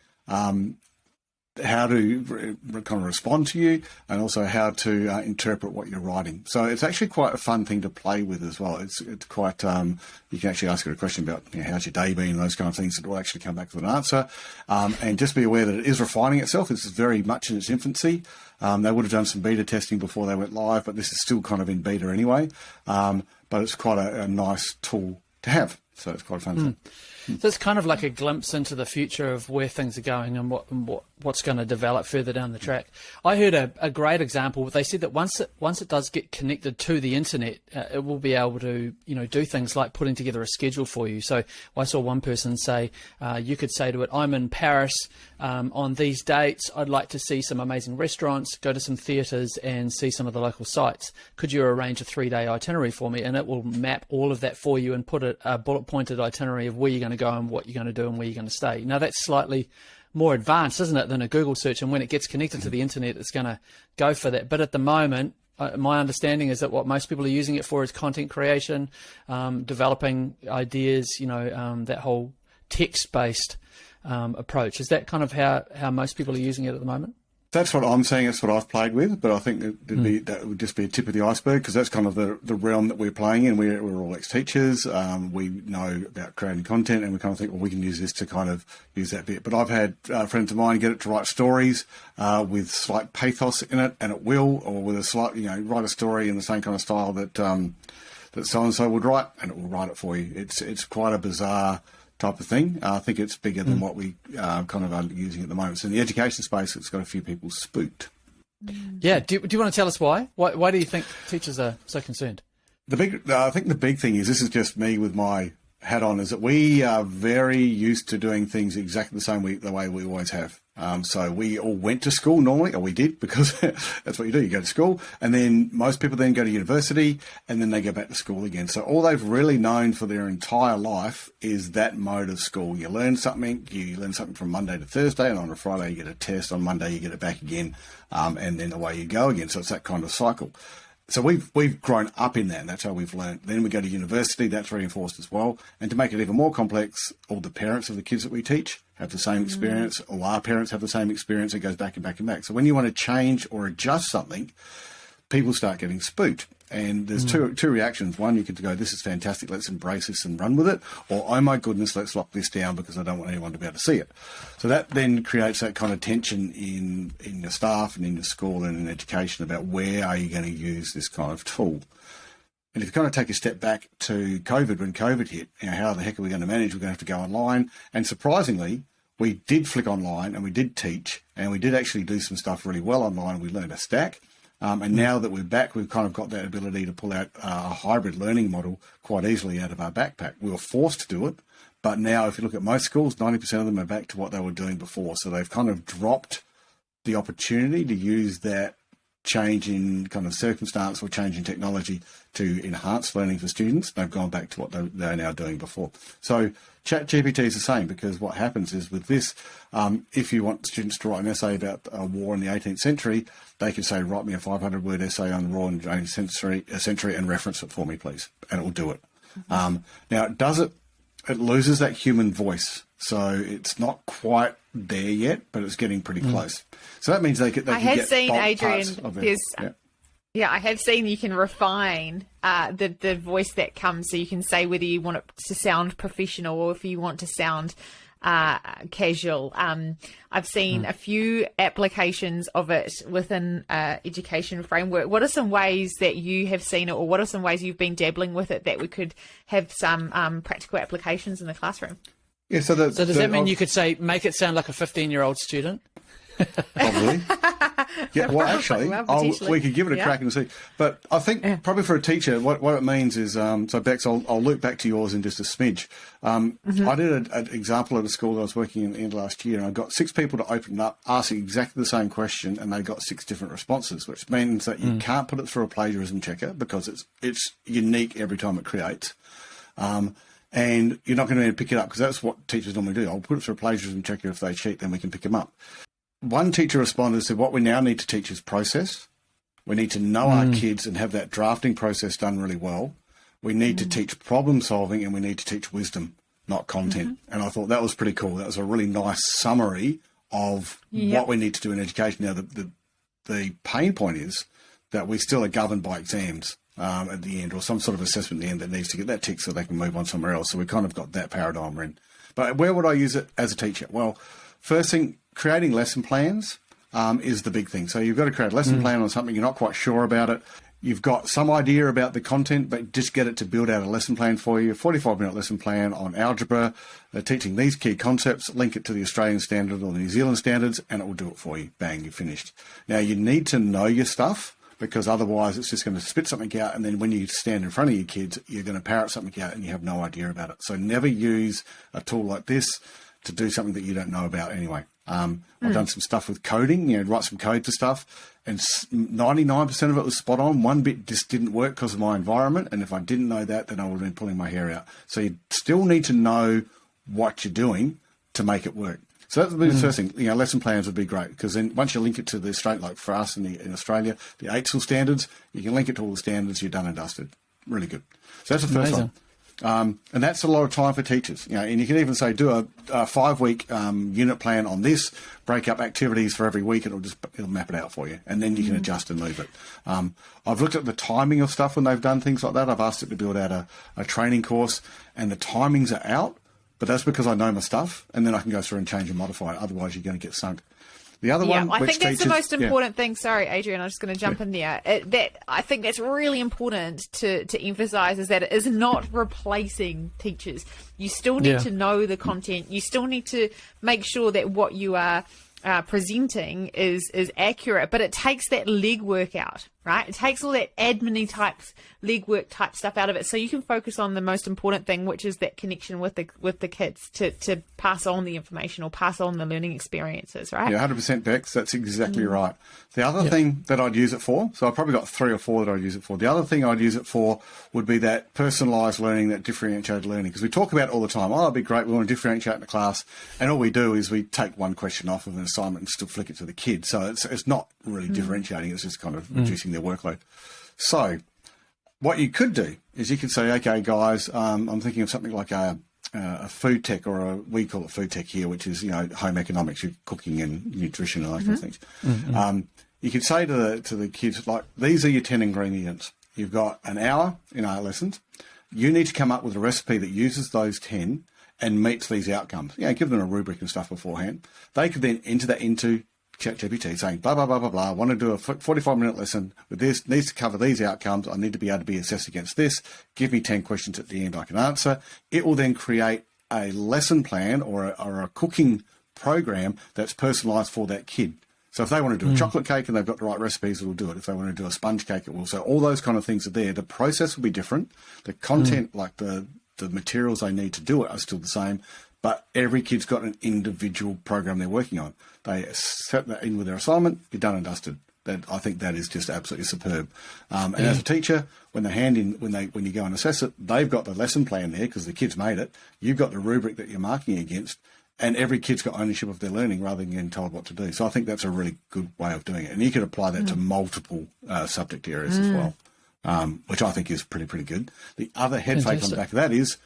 how to kind of respond to you, and also how to interpret what you're writing. So it's actually quite a fun thing to play with as well. It's quite, you can actually ask it a question about, how's your day been, those kind of things. It will actually come back with an answer. And just be aware that it is refining itself. This is very much in its infancy. They would have done some beta testing before they went live, but this is still kind of in beta anyway. But it's quite a nice tool to have. So it's quite a fun thing. So it's kind of like a glimpse into the future of where things are going and what's going to develop further down the track. I heard a great example. They said that once it does get connected to the internet, it will be able to do things like putting together a schedule for you. So I saw one person say, you could say to it, I'm in Paris on these dates. I'd like to see some amazing restaurants, go to some theatres and see some of the local sites. Could you arrange a 3-day itinerary for me? And it will map all of that for you and put a bullet pointed itinerary of where you're going to go and what you're going to do and where you're going to stay. Now that's slightly more advanced, isn't it, than a Google search? And when it gets connected to the internet, it's going to go for that. But at the moment, my understanding is that what most people are using it for is content creation, developing ideas, that whole text-based approach. Is that kind of how most people are using it at the moment? That's what I'm saying. That's what I've played with, but I think that would just be a tip of the iceberg, because that's kind of the realm that we're playing in. We're all ex-teachers. We know about creating content, and we kind of think, well, we can use this to kind of use that bit. But I've had friends of mine get it to write stories with slight pathos in it, and it will, or with a slight, write a story in the same kind of style that that so-and-so would write, and it will write it for you. It's quite a bizarre type of thing. I think it's bigger than what we kind of are using at the moment. So in the education space, it's got a few people spooked. Yeah. Do you want to tell us why? Why do you think teachers are so concerned? I think the big thing is, this is just me with my hat on, is that we are very used to doing things exactly the way we always have. So we all went to school normally, or we did, because that's what you do. You go to school, and then most people then go to university, and then they go back to school again. So all they've really known for their entire life is that mode of school. You learn something from Monday to Thursday, and on a Friday you get a test, on Monday you get it back again, and then away you go again. So it's that kind of cycle. So we've grown up in that, and that's how we've learned. Then we go to university, that's reinforced as well. And to make it even more complex, all the parents of the kids that we teach have the same experience, or our parents have the same experience. It goes back and back and back. So when you want to change or adjust something, people start getting spooked. And there's two reactions. One, you could go, this is fantastic, let's embrace this and run with it. Or, oh my goodness, let's lock this down because I don't want anyone to be able to see it. So that then creates that kind of tension in your staff and in your school and in education about where are you going to use this kind of tool. And if you kind of take a step back to COVID, when COVID hit, how the heck are we going to manage? We're going to have to go online. And surprisingly, we did flick online, and we did teach, and we did actually do some stuff really well online. We learned a stack. And now that we're back, we've kind of got that ability to pull out a hybrid learning model quite easily out of our backpack. We were forced to do it, but now if you look at most schools, 90% of them are back to what they were doing before. So they've kind of dropped the opportunity to use that change in kind of circumstance or change in technology to enhance learning for students. They've gone back to what they're now doing before. So ChatGPT is the same, because what happens is with this, if you want students to write an essay about a war in the 18th century, they can say, write me a 500-word essay on the war in the 18th century and reference it for me, please, and it will do it. Now, it loses that human voice, so it's not quite there yet, but it's getting pretty close. So that means they can get seen, bulk Adrian, parts of it. Yeah, I have seen you can refine the voice that comes, so you can say whether you want it to sound professional or if you want to sound casual. I've seen a few applications of it within education framework. What are some ways that you have seen it, or what are some ways you've been dabbling with it that we could have some practical applications in the classroom? Yeah, so does that mean you could say, make it sound like a 15-year-old student? Probably. Yeah, well, actually, we could give it a crack and see. But I think probably for a teacher, what it means is, so Bex, I'll loop back to yours in just a smidge. I did an example at a school that I was working in last year, and I got 6 people to open up, asking exactly the same question, and they got 6 different responses, which means that you can't put it through a plagiarism checker because it's unique every time it creates. And you're not going to be able to pick it up, because that's what teachers normally do. I'll put it through a plagiarism checker. If they cheat, then we can pick them up. One teacher responded and said, what we now need to teach is process. We need to know our kids and have that drafting process done really well. We need to teach problem solving, and we need to teach wisdom, not content. And I thought that was pretty cool. That was a really nice summary of what we need to do in education. Now, the pain point is that we still are governed by exams at the end, or some sort of assessment at the end that needs to get that tick so they can move on somewhere else. So we kind of got that paradigm we're in. But where would I use it as a teacher? Well, first thing, creating lesson plans is the big thing. So you've got to create a lesson plan on something, you're not quite sure about it. You've got some idea about the content, but just get it to build out a lesson plan for you, a 45-minute lesson plan on algebra, teaching these key concepts, link it to the Australian standard or the New Zealand standards, and it will do it for you. Bang, you're finished. Now, you need to know your stuff, because otherwise it's just going to spit something out, and then when you stand in front of your kids, you're going to parrot something out and you have no idea about it. So never use a tool like this to do something that you don't know about anyway. I've done some stuff with coding, write some code to stuff, and 99% of it was spot on. One bit just didn't work because of my environment, and if I didn't know that, then I would have been pulling my hair out. So you still need to know what you're doing to make it work. So that would be the first thing. Lesson plans would be great, because then once you link it to the straight, like for us in Australia, the AITSL standards, you can link it to all the standards. You're done and dusted. Really good. So that's the first one. And that's a lot of time for teachers. And you can even say, do a 5-week unit plan on this, break up activities for every week, and it'll map it out for you. And then you can adjust and move it. I've looked at the timing of stuff when they've done things like that. I've asked it to build out a training course, and the timings are out, but that's because I know my stuff, and then I can go through and change and modify it. Otherwise, you're going to get sunk. The other one, I think that's the most important thing. Sorry, Adrian, I'm just going to jump in there. I think that's really important to emphasise, is that it is not replacing teachers. You still need to know the content. You still need to make sure that what you are presenting is accurate, but it takes that legwork out, right? It takes all that admin type legwork type stuff out of it, so you can focus on the most important thing, which is that connection with the kids to pass on the information or pass on the learning experiences, right? Yeah, 100% Bex, that's exactly right. The other thing that I'd use it for, so I've probably got 3 or 4 that I'd use it for. The other thing I'd use it for would be that personalised learning, that differentiated learning, because we talk about it all the time. Oh, it'd be great, we want to differentiate in the class, and all we do is we take one question off of an assignment and still flick it to the kids. So it's not really differentiating, it's just kind of reducing their workload. So what you could do is you could say, okay, guys, I'm thinking of something like a food tech, or we call it food tech here, which is, home economics, cooking and nutrition and those kind of things. You could say to the kids, like, these are your 10 ingredients. You've got an hour in our lessons. You need to come up with a recipe that uses those 10 and meets these outcomes. Give them a rubric and stuff beforehand. They could then enter that into ChatGPT, saying, blah, blah, blah, blah, blah. I want to do a 45-minute lesson with this, needs to cover these outcomes. I need to be able to be assessed against this. Give me 10 questions at the end I can answer. It will then create a lesson plan or a cooking program that's personalised for that kid. So if they want to do a chocolate cake and they've got the right recipes, it will do it. If they want to do a sponge cake, it will. So all those kind of things are there. The process will be different. The content, like the materials they need to do it, are still the same. But every kid's got an individual program they're working on. They set that in with their assignment, you're done and dusted. I think that is just absolutely superb. And as a teacher, when you go and assess it, they've got the lesson plan there because the kids made it. You've got the rubric that you're marking against, and every kid's got ownership of their learning rather than getting told what to do. So I think that's a really good way of doing it. And you could apply that to multiple subject areas as well, which I think is pretty good. The other head fake on the back of that is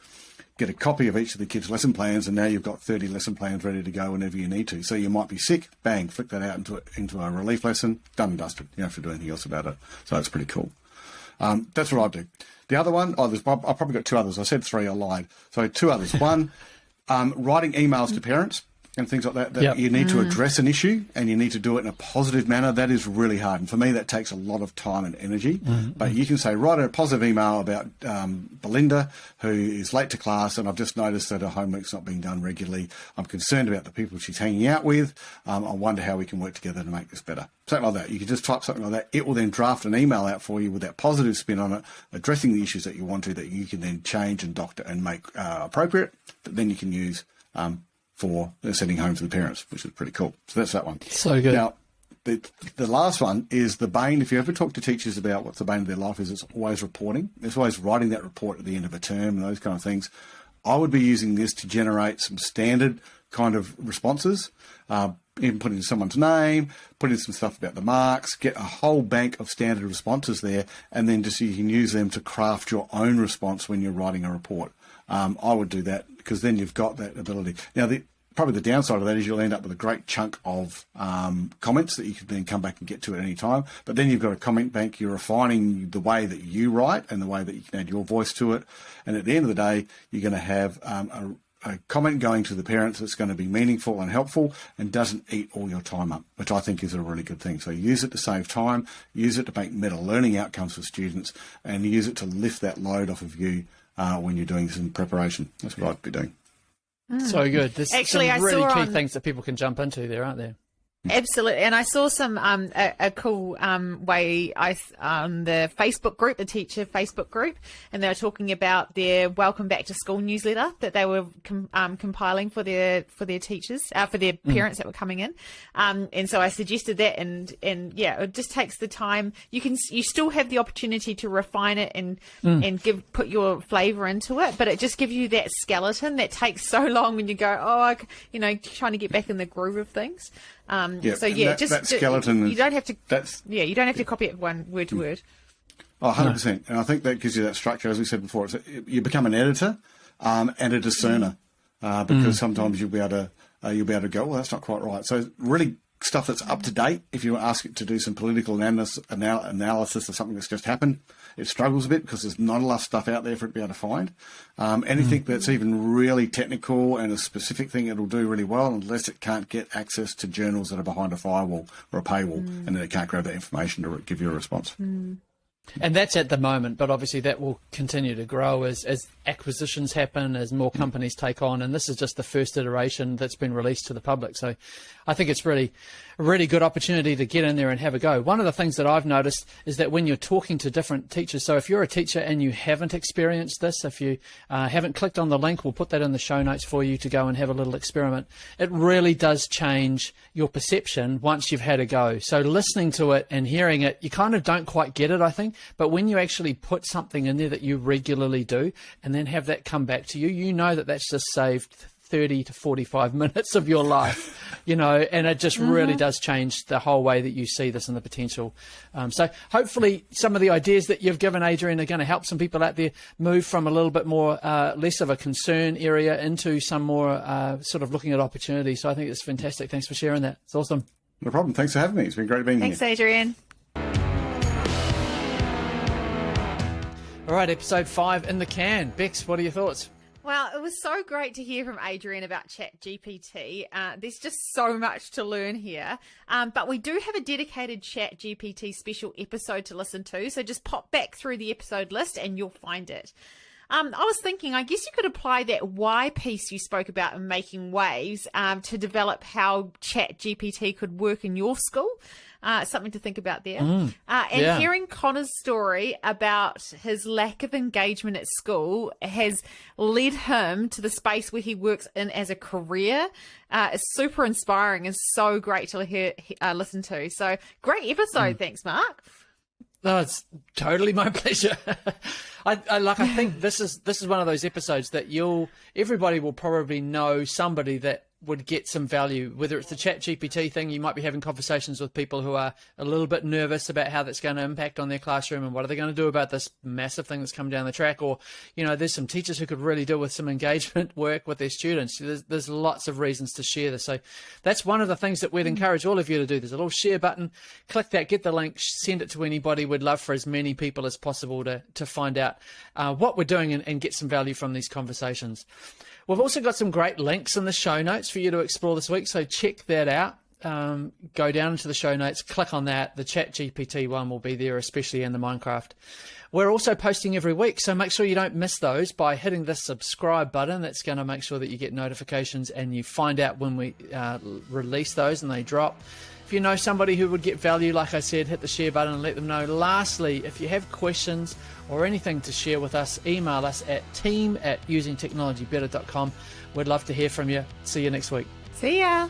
get a copy of each of the kids' lesson plans, and now you've got 30 lesson plans ready to go whenever you need to. So you might be sick, bang, flick that out into a relief lesson, done and dusted. You don't have to do anything else about it. So that's pretty cool. That's what I do. The other one, I've probably got 2 others. I said 3, I lied. So 2 others. One, writing emails to parents and things like that, you need to address an issue and you need to do it in a positive manner. That is really hard. And for me, that takes a lot of time and energy. But you can say, write a positive email about Belinda, who is late to class, and I've just noticed that her homework's not being done regularly. I'm concerned about the people she's hanging out with. I wonder how we can work together to make this better. Something like that. You can just type something like that. It will then draft an email out for you with that positive spin on it, addressing the issues that you want to, that you can then change and doctor and make appropriate, that then you can use for sending home to the parents, which is pretty cool. So that's that one. So good. Now, the last one is the bane. If you ever talk to teachers about what's the bane of their life is, it's always reporting. It's always writing that report at the end of a term and those kind of things. I would be using this to generate some standard kind of responses, even put in someone's name, put in some stuff about the marks, get a whole bank of standard responses there, and then just you can use them to craft your own response when you're writing a report. I would do that because then you've got that ability. Now, probably the downside of that is you'll end up with a great chunk of comments that you can then come back and get to at any time. But then you've got a comment bank. You're refining the way that you write and the way that you can add your voice to it. And at the end of the day, you're going to have a comment going to the parents that's going to be meaningful and helpful and doesn't eat all your time up, which I think is a really good thing. So use it to save time, use it to make better learning outcomes for students, and use it to lift that load off of you when you're doing this in preparation. That's what I'd be doing. So good. There's Actually, some really key I saw things that people can jump into there, aren't there? Absolutely, and I saw some a cool way on the Facebook group, the teacher Facebook group, and they were talking about their Welcome Back to School newsletter that they were compiling for their teachers, for their parents that were coming in, and so I suggested that, and yeah, it just takes the time. You still have the opportunity to refine it and put your flavour into it, but it just gives you that skeleton that takes so long when you go, trying to get back in the groove of things. That skeleton. You don't have to. You don't have to copy it word to word. Oh, 100%. And I think that gives you that structure, as we said before. You become an editor and a discerner because sometimes you'll be able to go, well, that's not quite right. So really stuff that's up to date. If you ask it to do some political analysis of something that's just happened, it struggles a bit because there's not enough stuff out there for it to be able to find. Anything that's even really technical and a specific thing, it'll do really well unless it can't get access to journals that are behind a firewall or a paywall, and then it can't grab that information to give you a response. And that's at the moment, but obviously that will continue to grow as acquisitions happen, as more companies take on, and this is just the first iteration that's been released to the public. So I think it's really a really good opportunity to get in there and have a go. One of the things that I've noticed is that when you're talking to different teachers, so if you're a teacher and you haven't experienced this, if you haven't clicked on the link, we'll put that in the show notes for you to go and have a little experiment. It really does change your perception once you've had a go. So listening to it and hearing it, you kind of don't quite get it, I think. But when you actually put something in there that you regularly do and then have that come back to you, you know that that's just saved 30 to 45 minutes of your life, and it just really does change the whole way that you see this and the potential. So hopefully some of the ideas that you've given, Adrian, are going to help some people out there move from a little bit more, less of a concern area into some more sort of looking at opportunities. So I think it's fantastic. Thanks for sharing that. It's awesome. No problem. Thanks for having me. It's been great being here. Thanks, Adrian. All right, episode 5 in the can. Bex, what are your thoughts? Well, it was so great to hear from Adrian about ChatGPT. There's just so much to learn here. But we do have a dedicated ChatGPT special episode to listen to. So just pop back through the episode list and you'll find it. I was thinking, I guess you could apply that why piece you spoke about in Making Waves to develop how ChatGPT could work in your school. Something to think about there. Hearing Conor's story about his lack of engagement at school has led him to the space where he works in as a career. It's super inspiring and so great to listen to. So great episode. Thanks, Mark. No, it's totally my pleasure. I think this is one of those episodes that everybody will probably know somebody that would get some value, whether it's the ChatGPT thing. You might be having conversations with people who are a little bit nervous about how that's going to impact on their classroom and what are they going to do about this massive thing that's come down the track, or there's some teachers who could really do with some engagement work with their students. There's lots of reasons to share this, so that's one of the things that we'd encourage all of you to do. There's a little share button, click that, get the link, send it to anybody. We'd love for as many people as possible to find out what we're doing and get some value from these conversations. We've also got some great links in the show notes for you to explore this week, so check that out. Go down into the show notes, click on that. The ChatGPT one will be there, especially in the Minecraft. We're also posting every week, so make sure you don't miss those by hitting the subscribe button. That's going to make sure that you get notifications and you find out when we release those and they drop. If you know somebody who would get value, like I said, hit the share button and let them know. Lastly, if you have questions or anything to share with us, email us at team@usingtechnologybetter.com. We'd love to hear from you. See you next week. See ya.